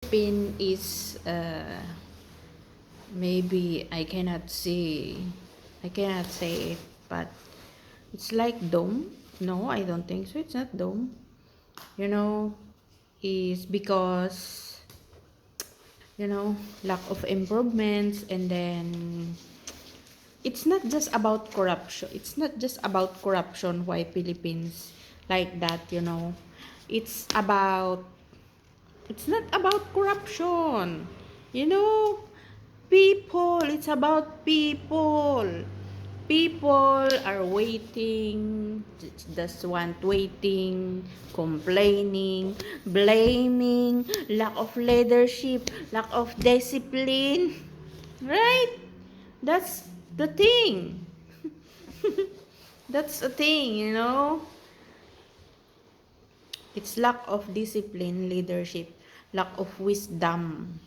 Philippine is maybe I cannot say it, but it's like dome. No, I don't think so. It's not dome. You know, is because lack of improvements, and then it's not just about corruption. It's not just about corruption. Why Philippines like that? It's about it's not about corruption. You know, people, it's about people. People are waiting, just want waiting, complaining, blaming, lack of leadership, lack of discipline. Right? That's the thing. That's the thing. It's lack of discipline, leadership, lack of wisdom,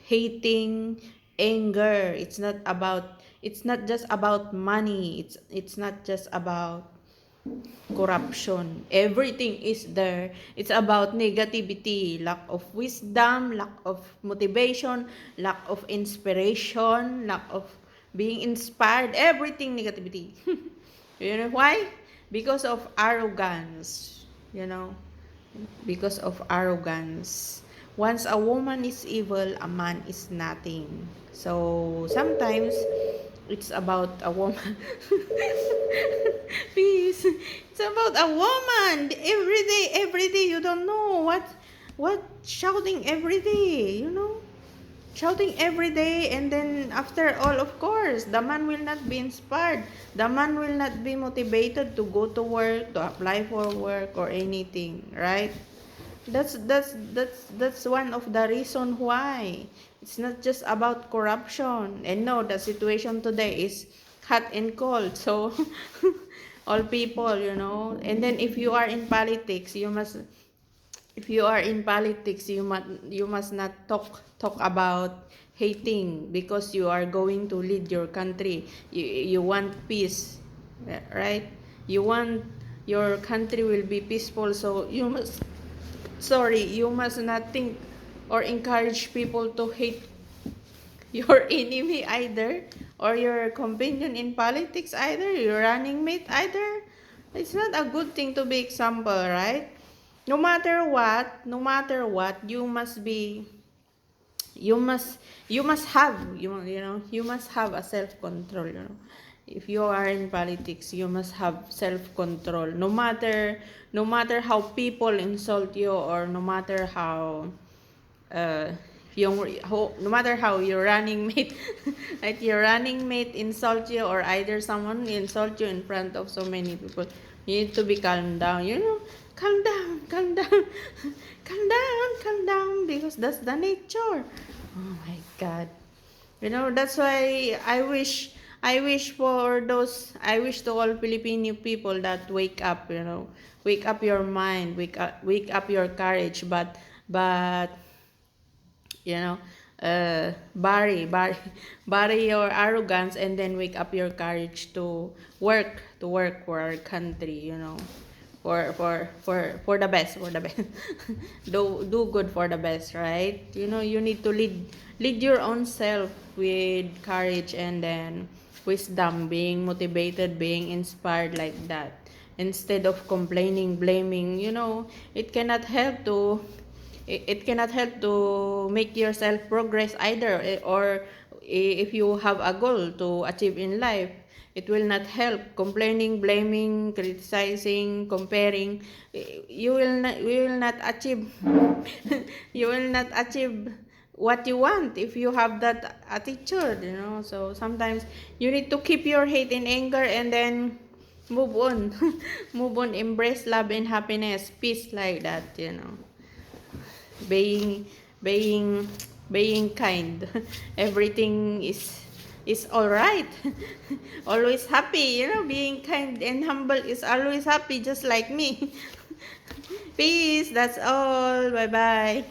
hating, anger. It's not just about money. It's not just about corruption. Everything is there. It's about negativity, lack of wisdom, lack of motivation, lack of inspiration, lack of being inspired, everything negativity. You know why? Because of arrogance, you know, because of arrogance. Once a woman is evil, a man is nothing. So sometimes it's about a woman. Please, it's about a woman. Every day, you don't know what shouting every day. Shouting every day, and then after all, of course, the man will not be inspired. The man will not be motivated to go to work, to apply for work or anything, right? That's one of the reason why it's not just about corruption. And no, the situation today is hot and cold. So all people. And then if you are in politics, you must not talk about hating, because you are going to lead your country. You want peace, right? You want your country will be peaceful, so you must not think or encourage people to hate your enemy either, or your companion in politics either, your running mate either. It's not a good thing to be example, right? No matter what, you must have a self control. If you are in politics, you must have self control, no matter how people insult you, or uh, no matter how your running mate like your running mate insult you, or either someone insult you in front of so many people. You need to be calm down. Calm down, calm down. Calm down, because that's the nature. Oh my god. That's why I wish to all Filipino people that wake up your mind, wake up your courage, but you know bury bury your arrogance, and then wake up your courage to work for our country. For the best, do good for the best, right? You need to lead your own self with courage, and then wisdom, being motivated, being inspired, like that, instead of complaining, blaming. It cannot help to make yourself progress either, or if you have a goal to achieve in life, it will not help. Complaining, blaming, criticizing, comparing, you will not achieve you will not achieve what you want if you have that attitude. So sometimes you need to keep your hate and anger, and then move on. Move on, embrace love and happiness, peace, like that. being being being kind. Everything is all right. Always happy. Being kind and humble is always happy, just like me. Peace, that's all. Bye bye.